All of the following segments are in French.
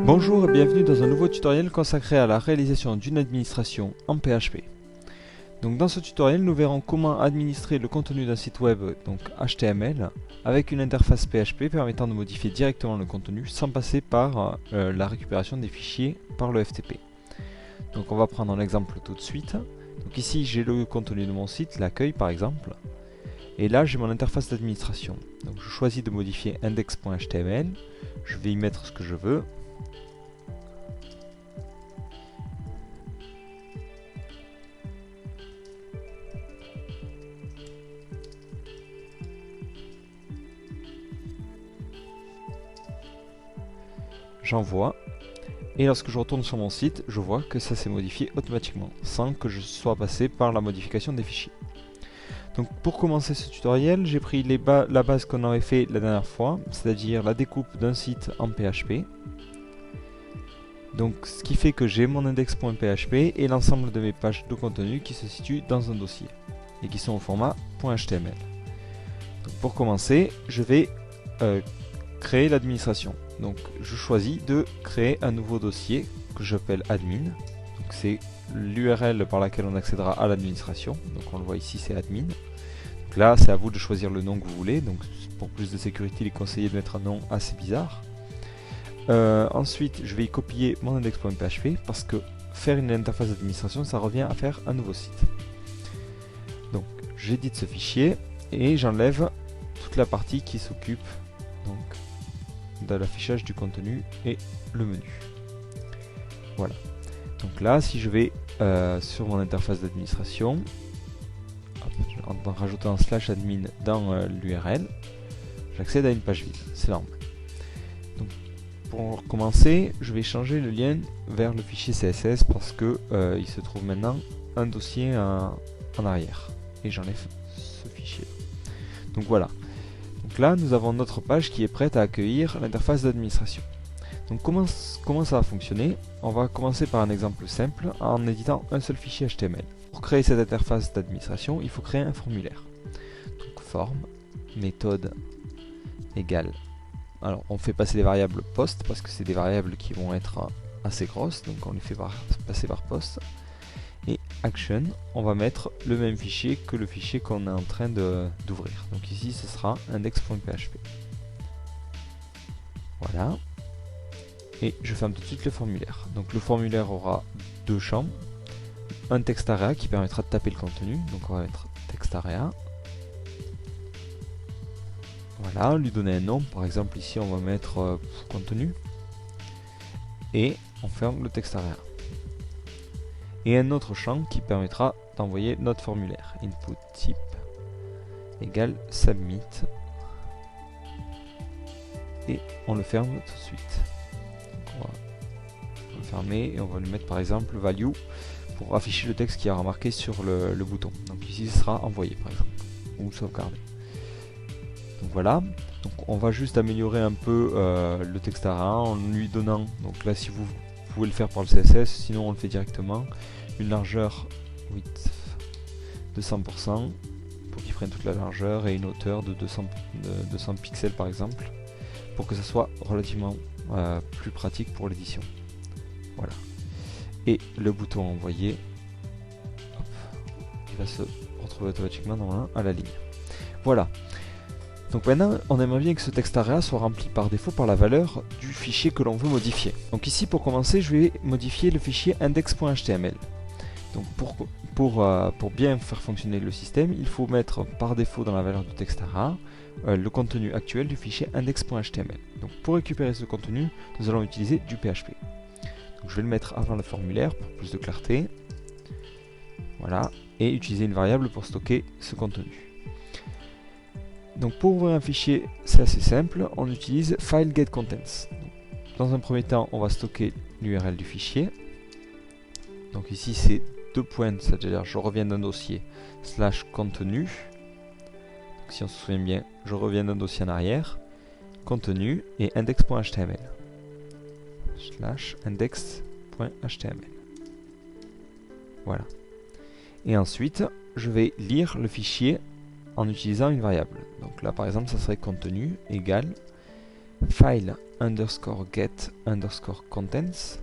Bonjour et bienvenue dans un nouveau tutoriel consacré à la réalisation d'une administration en PHP. Donc dans ce tutoriel, nous verrons comment administrer le contenu d'un site web, donc HTML, avec une interface PHP permettant de modifier directement le contenu sans passer par la récupération des fichiers par le FTP. Donc on va prendre un exemple tout de suite. Donc ici j'ai le contenu de mon site, l'accueil par exemple, et là j'ai mon interface d'administration. Donc je choisis de modifier index.html, je vais y mettre ce que je veux. J'envoie, et lorsque je retourne sur mon site, je vois que ça s'est modifié automatiquement, sans que je sois passé par la modification des fichiers. Donc pour commencer ce tutoriel, j'ai pris la base qu'on avait fait la dernière fois, c'est-à-dire la découpe d'un site en PHP. Donc ce qui fait que j'ai mon index.php et l'ensemble de mes pages de contenu qui se situent dans un dossier, et qui sont au format .html. Donc pour commencer, je vais créer l'administration. Donc je choisis de créer un nouveau dossier que j'appelle admin. Donc c'est l'URL par laquelle on accédera à l'administration. Donc on le voit ici, c'est admin. Donc là c'est à vous de choisir le nom que vous voulez. Donc pour plus de sécurité, il est conseillé de mettre un nom assez bizarre. Ensuite je vais y copier mon index.php parce que faire une interface d'administration, ça revient à faire un nouveau site. Donc j'édite ce fichier et j'enlève toute la partie qui s'occupe donc de l'affichage du contenu et le menu. Voilà. Donc là, si je vais sur mon interface d'administration, en rajoutant un / admin dans l'URL, j'accède à une page vide. C'est normal. Donc, pour commencer, je vais changer le lien vers le fichier CSS parce que il se trouve maintenant un dossier en arrière. Et j'enlève ce fichier. Donc voilà. Donc là, nous avons notre page qui est prête à accueillir l'interface d'administration. Donc comment ça va fonctionner? On va commencer par un exemple simple en éditant un seul fichier HTML. Pour créer cette interface d'administration, il faut créer un formulaire. Donc form, méthode égale. Alors on fait passer les variables post parce que c'est des variables qui vont être assez grosses, donc on les fait passer par post. Et action, on va mettre le même fichier que le fichier qu'on est en train d'ouvrir. Donc ici ce sera index.php. Voilà. Et je ferme tout de suite le formulaire. Donc le formulaire aura deux champs. Un text area qui permettra de taper le contenu. Donc on va mettre text area. Voilà, lui donner un nom. Par exemple ici on va mettre contenu. Et on ferme le text area. Et un autre champ qui permettra d'envoyer notre formulaire. Input type égale submit. Et on le ferme tout de suite. Donc on va le fermer et on va lui mettre par exemple value pour afficher le texte qui est remarqué sur le bouton. Donc ici ce sera envoyé par exemple, ou sauvegarder. Donc voilà. Donc on va juste améliorer un peu le texte area en lui donnant, donc là si vous pouvez le faire par le CSS, sinon on le fait directement, une largeur width de 100% pour qu'il prenne toute la largeur et une hauteur de 200 pixels par exemple, pour que ça soit relativement plus pratique pour l'édition. Voilà. Et le bouton envoyer, hop, il va se retrouver automatiquement à la ligne. Voilà. Donc maintenant, on aimerait bien que ce texte area soit rempli par défaut par la valeur du fichier que l'on veut modifier. Donc ici, pour commencer, je vais modifier le fichier index.html. Donc pour bien faire fonctionner le système, il faut mettre par défaut dans la valeur du texte area le contenu actuel du fichier index.html. Donc pour récupérer ce contenu, nous allons utiliser du PHP. Donc je vais le mettre avant le formulaire pour plus de clarté. Voilà. Et utiliser une variable pour stocker ce contenu. Donc pour ouvrir un fichier, c'est assez simple, on utilise file-get-contents. Dans un premier temps, on va stocker l'URL du fichier. Donc ici c'est deux points, c'est-à-dire je reviens d'un dossier /contenu. Donc si on se souvient bien, je reviens d'un dossier en arrière, contenu et index.html. /index.html. Voilà. Et ensuite, je vais lire le fichier en utilisant une variable. Donc là par exemple ça serait contenu égale file underscore get underscore contents.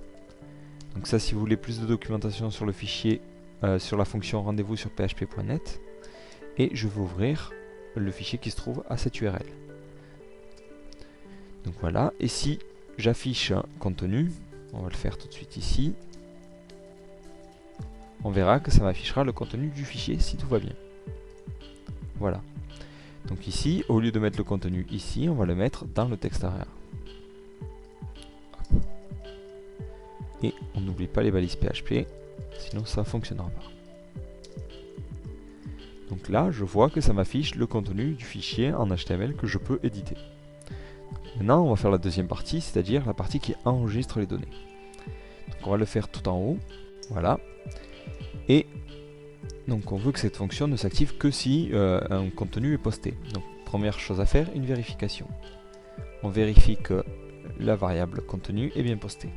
Donc ça, si vous voulez plus de documentation sur le fichier, sur la fonction rendez-vous sur php.net. Et je vais ouvrir le fichier qui se trouve à cette URL. Donc voilà, et si j'affiche un contenu, on va le faire tout de suite ici, on verra que ça m'affichera le contenu du fichier si tout va bien. Voilà. Donc ici, au lieu de mettre le contenu ici, on va le mettre dans le texte arrière. Hop. Et on n'oublie pas les balises PHP, sinon ça ne fonctionnera pas. Donc là, je vois que ça m'affiche le contenu du fichier en HTML que je peux éditer. Maintenant, on va faire la deuxième partie, c'est-à-dire la partie qui enregistre les données. Donc on va le faire tout en haut, voilà. Et donc on veut que cette fonction ne s'active que si un contenu est posté. Donc première chose à faire, une vérification. On vérifie que la variable contenu est bien postée.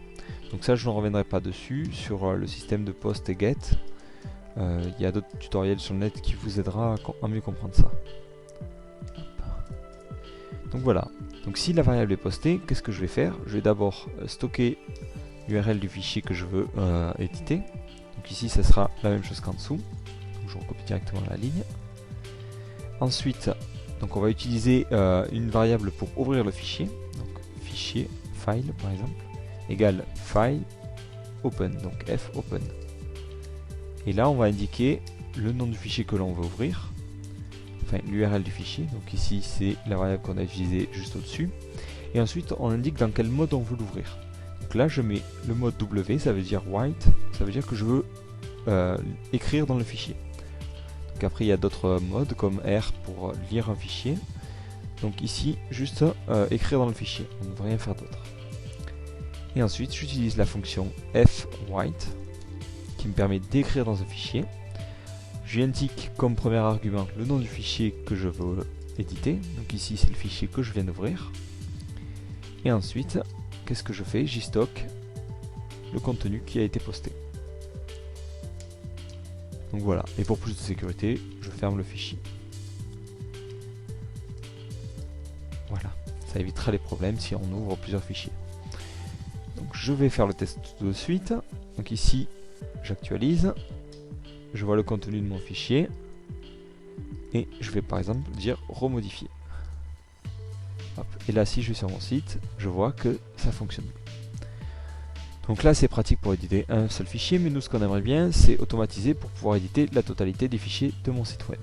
Donc ça, je ne reviendrai pas dessus sur le système de post et get. Il y a d'autres tutoriels sur le net qui vous aidera à mieux comprendre ça. Donc voilà. Donc si la variable est postée, qu'est-ce que je vais faire? Je vais d'abord stocker l'URL du fichier que je veux éditer. Donc ici, ça sera la même chose qu'en dessous. Donc je recopie directement la ligne. Ensuite, donc on va utiliser une variable pour ouvrir le fichier. Donc fichier, file par exemple, égale file open, donc f open. Et là, on va indiquer le nom du fichier que l'on veut ouvrir, enfin l'URL du fichier. Donc ici, c'est la variable qu'on a utilisée juste au-dessus. Et ensuite, on indique dans quel mode on veut l'ouvrir. Donc là, je mets le mode W, ça veut dire write, ça veut dire que je veux écrire dans le fichier. Donc après, il y a d'autres modes comme R pour lire un fichier. Donc ici, juste écrire dans le fichier, on ne veut rien faire d'autre. Et ensuite, j'utilise la fonction fWrite qui me permet d'écrire dans un fichier. Je lui indique comme premier argument le nom du fichier que je veux éditer. Donc ici, c'est le fichier que je viens d'ouvrir. Et ensuite, qu'est-ce que je fais? J'y stocke le contenu qui a été posté. Donc voilà, et pour plus de sécurité, je ferme le fichier. Voilà, ça évitera les problèmes si on ouvre plusieurs fichiers. Donc je vais faire le test tout de suite. Donc ici, j'actualise, je vois le contenu de mon fichier, et je vais par exemple dire remodifier. Hop. Et là, si je vais sur mon site, je vois que ça fonctionne. Donc là, c'est pratique pour éditer un seul fichier, mais nous, ce qu'on aimerait bien, c'est automatiser pour pouvoir éditer la totalité des fichiers de mon site web.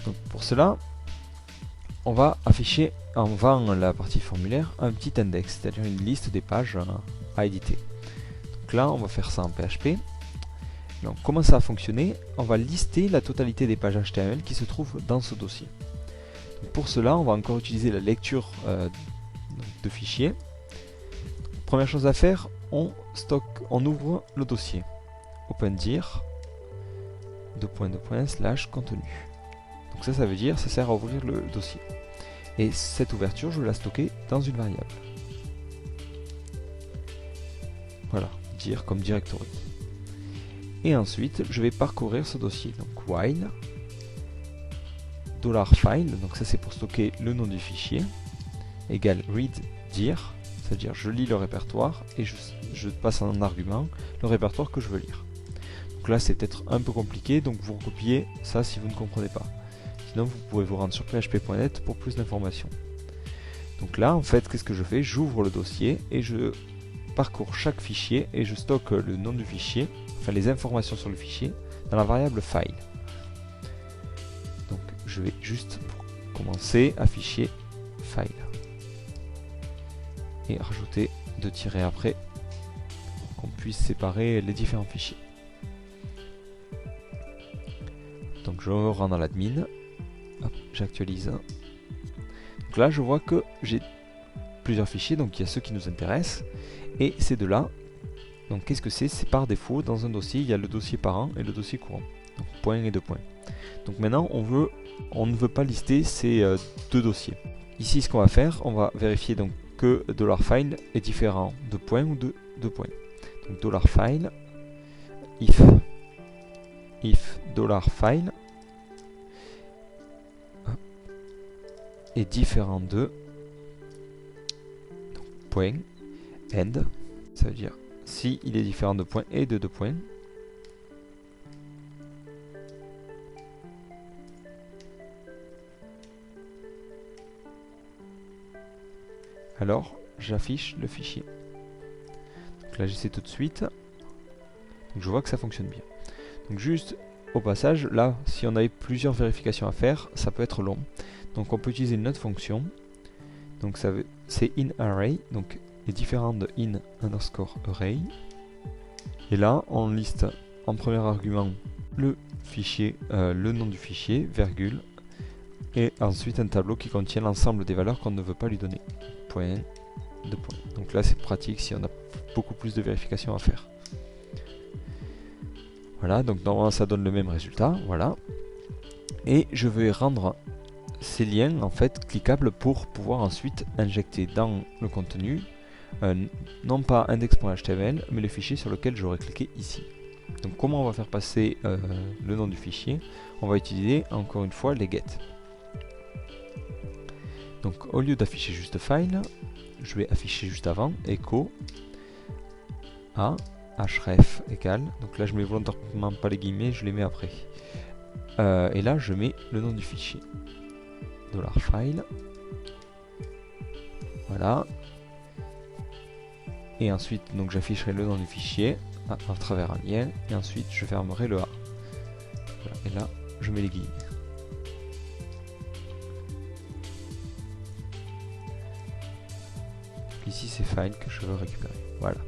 Donc pour cela, on va afficher avant la partie formulaire un petit index, c'est-à-dire une liste des pages à éditer. Donc là, on va faire ça en PHP. Donc comment ça va fonctionner? On va lister la totalité des pages HTML qui se trouvent dans ce dossier. Donc pour cela, on va encore utiliser la lecture de fichiers. Première chose à faire, on ouvre le dossier. Opendir /contenu. Donc ça veut dire ça sert à ouvrir le dossier. Et cette ouverture, je vais la stocker dans une variable. Voilà, dir comme directory. Et ensuite, je vais parcourir ce dossier. Donc while $file, donc ça c'est pour stocker le nom du fichier, égale read dir, c'est-à-dire je lis le répertoire et je passe en argument le répertoire que je veux lire. Donc là c'est peut-être un peu compliqué, donc vous recopiez ça si vous ne comprenez pas. Sinon vous pouvez vous rendre sur php.net pour plus d'informations. Donc là en fait qu'est-ce que je fais? J'ouvre le dossier et je parcours chaque fichier et je stocke le nom du fichier, enfin les informations sur le fichier, dans la variable file. Donc je vais juste pour commencer afficher file et rajouter 2 tirets après pour qu'on puisse séparer les différents fichiers. Donc je rends dans l'admin, j'actualise. Donc là je vois que j'ai plusieurs fichiers, donc il y a ceux qui nous intéressent et ces deux-là. Donc qu'est-ce que c'est? C'est par défaut dans un dossier, il y a le dossier parent et le dossier courant. Donc point et 2 points. Donc maintenant on ne veut pas lister ces deux dossiers. Ici ce qu'on va faire, on va vérifier donc que $file est différent de point ou de 2 points. Donc $file if $file est différent de, point end, ça veut dire si il est différent de point et de 2 points. Alors j'affiche le fichier. Donc là j'essaie tout de suite. Donc je vois que ça fonctionne bien. Donc juste au passage, là si on avait plusieurs vérifications à faire, ça peut être long. Donc on peut utiliser une autre fonction. Donc c'est inArray, donc est différent de in_array. Et là on liste en premier argument le fichier, le nom du fichier, virgule, et ensuite un tableau qui contient l'ensemble des valeurs qu'on ne veut pas lui donner. Point, 2 points. Donc là c'est pratique si on a beaucoup plus de vérifications à faire. Voilà, donc normalement ça donne le même résultat, voilà. Et je vais rendre ces liens en fait cliquables pour pouvoir ensuite injecter dans le contenu non pas index.html mais le fichier sur lequel j'aurais cliqué ici. Donc comment on va faire passer le nom du fichier? On va utiliser encore une fois les get. Donc au lieu d'afficher juste file, je vais afficher juste avant echo a href égale, donc là je mets volontairement pas les guillemets, je les mets après. Et là je mets le nom du fichier. $file. Voilà. Et ensuite donc j'afficherai le nom du fichier à travers un lien et ensuite je fermerai le A. Voilà. Et là je mets les guillemets. Ici c'est file que je veux récupérer. Voilà.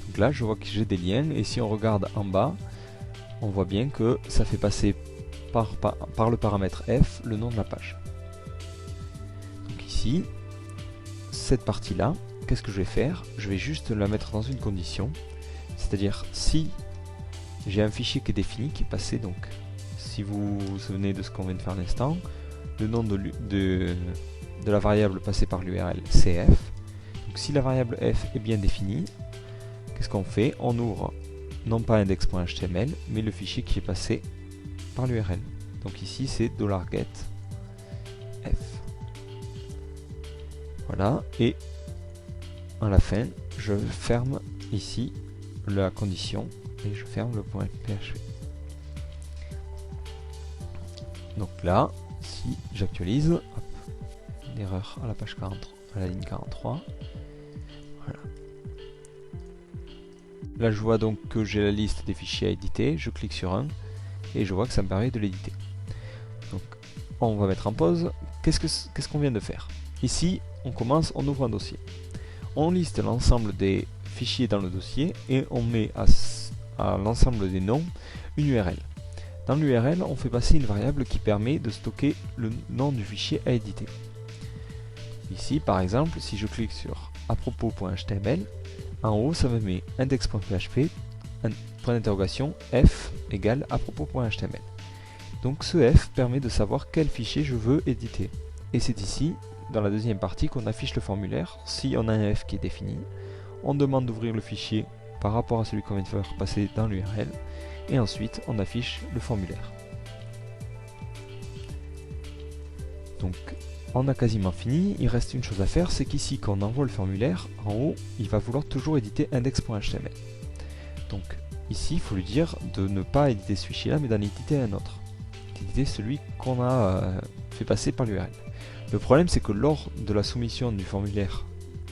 Donc là je vois que j'ai des liens et si on regarde en bas, on voit bien que ça fait passer par le paramètre f le nom de la page. Donc ici, cette partie là, qu'est-ce que je vais faire? Je vais juste la mettre dans une condition, c'est-à-dire si j'ai un fichier qui est défini, qui est passé, donc si vous vous souvenez de ce qu'on vient de faire à l'instant, le nom de la variable passée par l'URL c'est f. Donc si la variable f est bien définie, qu'est-ce qu'on fait? On ouvre non pas index.html mais le fichier qui est passé par l'URL. Donc ici c'est $get f. Voilà, et à la fin je ferme ici la condition et je ferme le point PHP. Donc là, si j'actualise, une erreur à la page 43, à la ligne 43. Voilà. Là je vois donc que j'ai la liste des fichiers à éditer, je clique sur un et je vois que ça me permet de l'éditer. Donc on va mettre en pause. Qu'est-ce qu'on vient de faire? Ici on commence, on ouvre un dossier. On liste l'ensemble des fichiers dans le dossier et on met à l'ensemble des noms une URL. Dans l'URL on fait passer une variable qui permet de stocker le nom du fichier à éditer. Ici par exemple si je clique sur apropos.html, en haut ça me met index.php, point d'interrogation, f égale apropos.html. Donc ce f permet de savoir quel fichier je veux éditer. Et c'est ici, dans la deuxième partie, qu'on affiche le formulaire. Si on a un f qui est défini, on demande d'ouvrir le fichier par rapport à celui qu'on vient de faire passer dans l'URL. Et ensuite, on affiche le formulaire. Donc, on a quasiment fini. Il reste une chose à faire, c'est qu'ici, quand on envoie le formulaire, en haut, il va vouloir toujours éditer index.html. Donc, ici, il faut lui dire de ne pas éditer ce fichier-là, mais d'en éditer un autre. D'éditer celui qu'on a fait passer par l'URL. Le problème, c'est que lors de la soumission du formulaire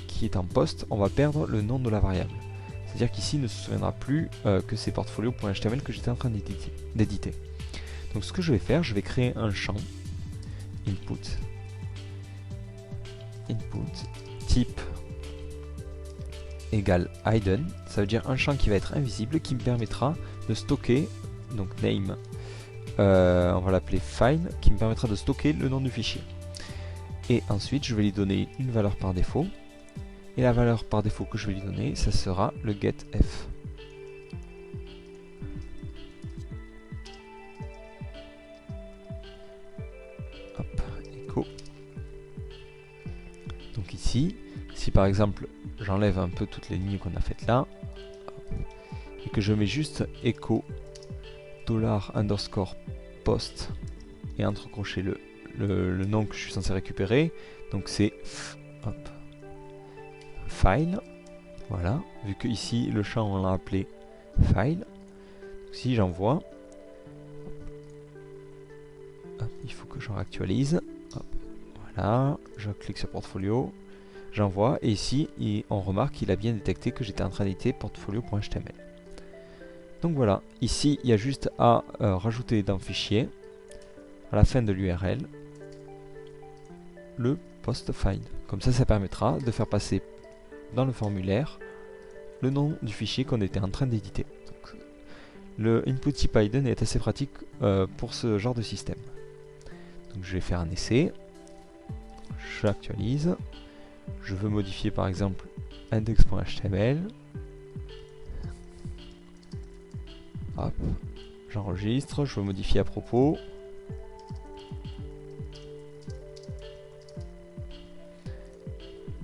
qui est en poste, on va perdre le nom de la variable. C'est-à-dire qu'ici, il ne se souviendra plus que c'est portfolio.html que j'étais en train d'éditer. Donc, ce que je vais faire, je vais créer un champ input type égale hidden, ça veut dire un champ qui va être invisible qui me permettra de stocker, donc name, on va l'appeler file, qui me permettra de stocker le nom du fichier. Et ensuite je vais lui donner une valeur par défaut, et la valeur par défaut que je vais lui donner, ça sera le getF. Hop, echo. Donc ici, si par exemple j'enlève un peu toutes les lignes qu'on a faites là, et que je mets juste echo $_post et entre crochets le nom que je suis censé récupérer, Donc c'est file, voilà, vu que ici le champ on l'a appelé file. Si j'envoie, il faut que je réactualise. Voilà, je clique sur portfolio, j'envoie, et ici on remarque qu'il a bien détecté que j'étais en train d'éditer portfolio.html. Donc voilà, ici il y a juste à rajouter dans fichier, à la fin de l'URL, le post file. Comme ça permettra de faire passer dans le formulaire le nom du fichier qu'on était en train d'éditer. Le input CPython est assez pratique pour ce genre de système. Donc je vais faire un essai, j'actualise, je veux modifier par exemple index.html, hop, j'enregistre, je veux modifier à propos,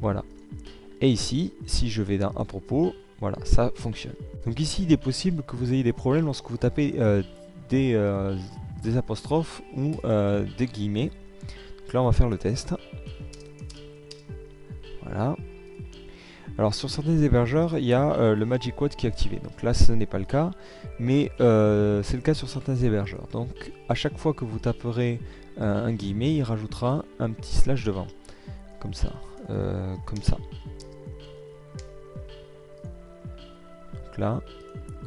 voilà. Et ici, si je vais dans à propos, voilà, ça fonctionne. Donc ici, il est possible que vous ayez des problèmes lorsque vous tapez des apostrophes ou des guillemets. Donc là, on va faire le test. Voilà. Alors sur certains hébergeurs, il y a le Magic Quote qui est activé. Donc là, ce n'est pas le cas, mais c'est le cas sur certains hébergeurs. Donc à chaque fois que vous taperez un guillemet, il rajoutera un petit slash devant. Comme ça. Comme ça. Donc là,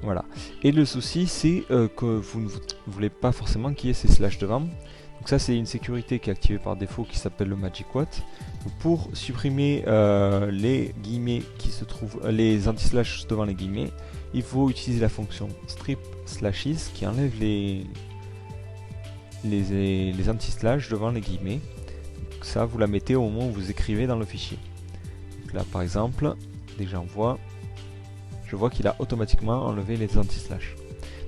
voilà. Et le souci, c'est que vous ne voulez pas forcément qu'il y ait ces slash devant. Donc ça, c'est une sécurité qui est activée par défaut qui s'appelle le Magic Quote. Donc pour supprimer les guillemets qui se trouvent, les anti-slash devant les guillemets, il faut utiliser la fonction strip slashes qui enlève les anti-slash devant les guillemets. Donc ça, vous la mettez au moment où vous écrivez dans le fichier. Donc là, par exemple, dès que j'envoie, je vois qu'il a automatiquement enlevé les anti-slash.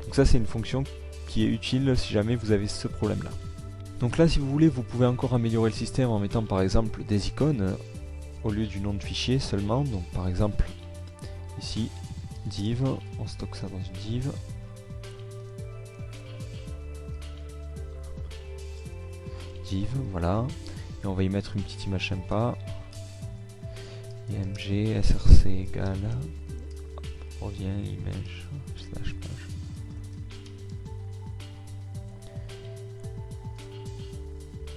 Donc ça, c'est une fonction qui est utile si jamais vous avez ce problème-là. Donc là, si vous voulez, vous pouvez encore améliorer le système en mettant par exemple des icônes au lieu du nom de fichier seulement. Donc par exemple, ici, div, on stocke ça dans une div. Div, voilà. Et on va y mettre une petite image sympa. img src égale revient image slash page.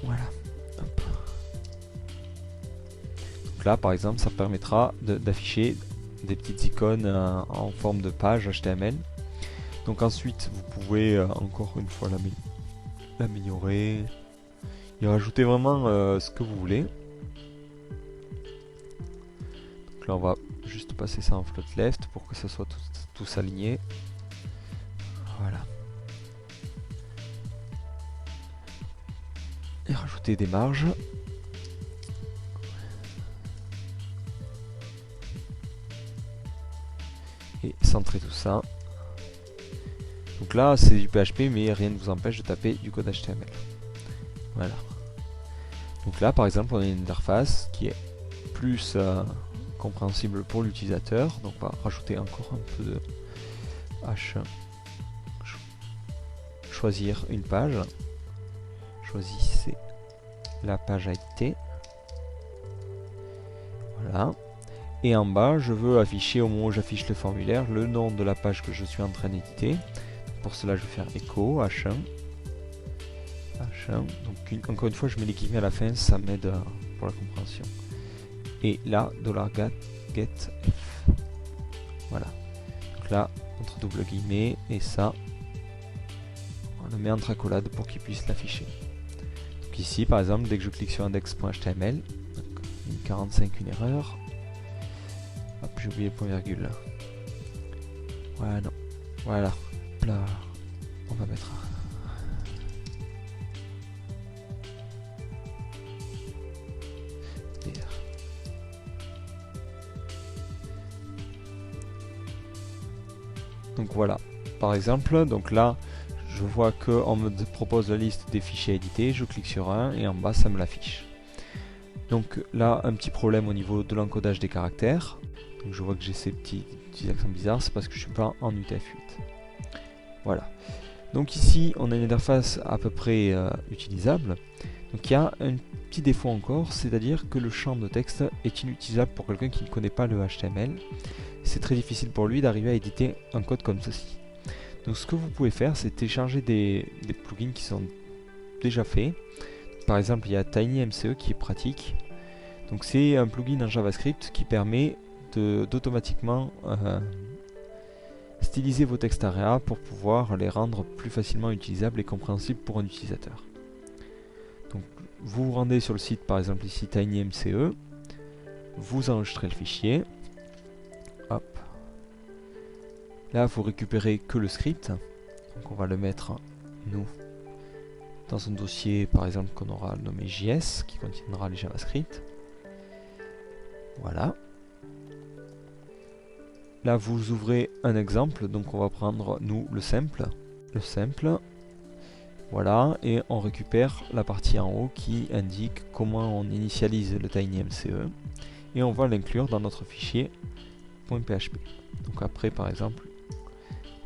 Voilà. Hop. Donc là, par exemple, ça permettra d'afficher des petites icônes en forme de page HTML. Donc ensuite, vous pouvez encore une fois l'améliorer, y rajouter vraiment ce que vous voulez. Donc là, on va juste passer ça en float left pour que ça soit tous aligné. Voilà. Et rajouter des marges. Et centrer tout ça. Donc là, c'est du PHP, mais rien ne vous empêche de taper du code HTML. Voilà. Donc là, par exemple, on a une interface qui est plus compréhensible pour l'utilisateur. Donc on va rajouter encore un peu de H. Choisir une page. Choisissez la page à éditer. Voilà. Et en bas, je veux afficher, au moment où j'affiche le formulaire, le nom de la page que je suis en train d'éditer. Pour cela, je vais faire echo H1. Donc encore une fois, je mets les guillemets à la fin, ça m'aide pour la compréhension. Et là, $get f. Voilà. Donc là, entre double guillemets, et ça, on le met entre accolades pour qu'il puisse l'afficher. Donc ici, par exemple, dès que je clique sur index.html, une 45, une erreur. Hop, j'ai oublié le point virgule. Voilà, non. Voilà. Là, on va mettre donc voilà, par exemple, donc là je vois qu'on me propose la liste des fichiers à éditer, je clique sur un et en bas ça me l'affiche. Donc là, un petit problème au niveau de l'encodage des caractères. Donc je vois que j'ai ces petits accents bizarres, c'est parce que je suis pas en UTF-8. Voilà. Donc ici, on a une interface à peu près utilisable. Donc il y a un petit défaut encore, c'est-à-dire que le champ de texte est inutilisable pour quelqu'un qui ne connaît pas le HTML. C'est très difficile pour lui d'arriver à éditer un code comme ceci. Donc ce que vous pouvez faire, c'est télécharger des plugins qui sont déjà faits. Par exemple, il y a TinyMCE qui est pratique. Donc c'est un plugin en JavaScript qui permet d'automatiquement styliser vos textes AREA pour pouvoir les rendre plus facilement utilisables et compréhensibles pour un utilisateur. Donc vous vous rendez sur le site, par exemple ici TinyMCE, vous enregistrez le fichier, hop. Là vous récupérez que le script, donc on va le mettre nous dans un dossier par exemple qu'on aura nommé JS qui contiendra les JavaScript. Voilà. Là vous ouvrez un exemple, donc on va prendre nous le simple. Voilà, et on récupère la partie en haut qui indique comment on initialise le TinyMCE et on va l'inclure dans notre fichier .php. Donc après par exemple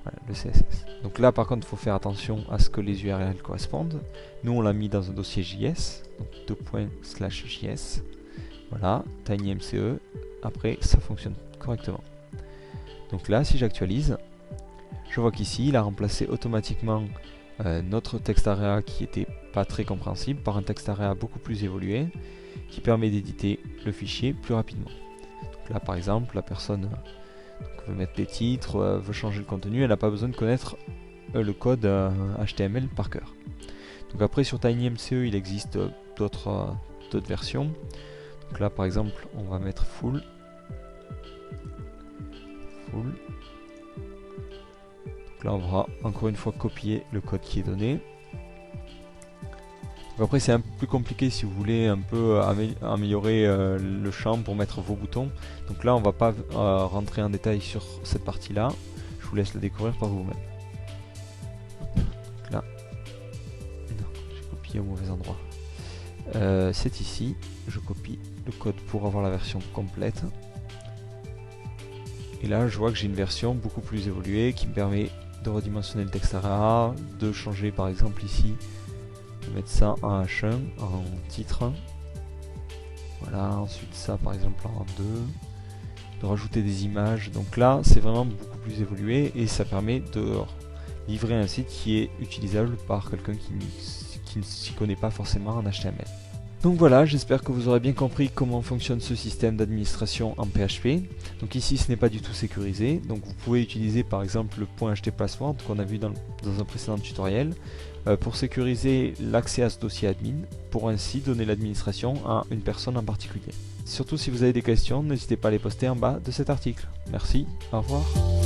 voilà, le CSS. Donc là par contre il faut faire attention à ce que les URL correspondent. Nous on l'a mis dans un dossier JS, donc ./JS. Voilà, TinyMCE, après ça fonctionne correctement. Donc là si j'actualise, je vois qu'ici il a remplacé automatiquement notre texte AREA qui était pas très compréhensible par un texte AREA beaucoup plus évolué qui permet d'éditer le fichier plus rapidement. Donc là par exemple la personne veut mettre des titres, veut changer le contenu, elle n'a pas besoin de connaître le code HTML par cœur. Donc après sur TinyMCE il existe d'autres versions. Donc là par exemple on va mettre full. Donc là on va encore une fois copier le code qui est donné. Donc après c'est un peu plus compliqué si vous voulez un peu améliorer le champ pour mettre vos boutons. Donc là on va pas rentrer en détail sur cette partie là, je vous laisse le découvrir par vous-même. Là, non, j'ai copié au mauvais endroit. C'est ici, je copie le code pour avoir la version complète. Et là je vois que j'ai une version beaucoup plus évoluée qui me permet de redimensionner le texte AREA, de changer par exemple ici, de mettre ça en H1, en titre. Voilà, ensuite ça par exemple en 2, de rajouter des images. Donc là c'est vraiment beaucoup plus évolué et ça permet de livrer un site qui est utilisable par quelqu'un qui ne s'y connaît pas forcément en HTML. Donc voilà, j'espère que vous aurez bien compris comment fonctionne ce système d'administration en PHP. Donc ici ce n'est pas du tout sécurisé, donc vous pouvez utiliser par exemple le .htpassword qu'on a vu dans un précédent tutoriel pour sécuriser l'accès à ce dossier admin, pour ainsi donner l'administration à une personne en particulier. Surtout si vous avez des questions, n'hésitez pas à les poster en bas de cet article. Merci, au revoir.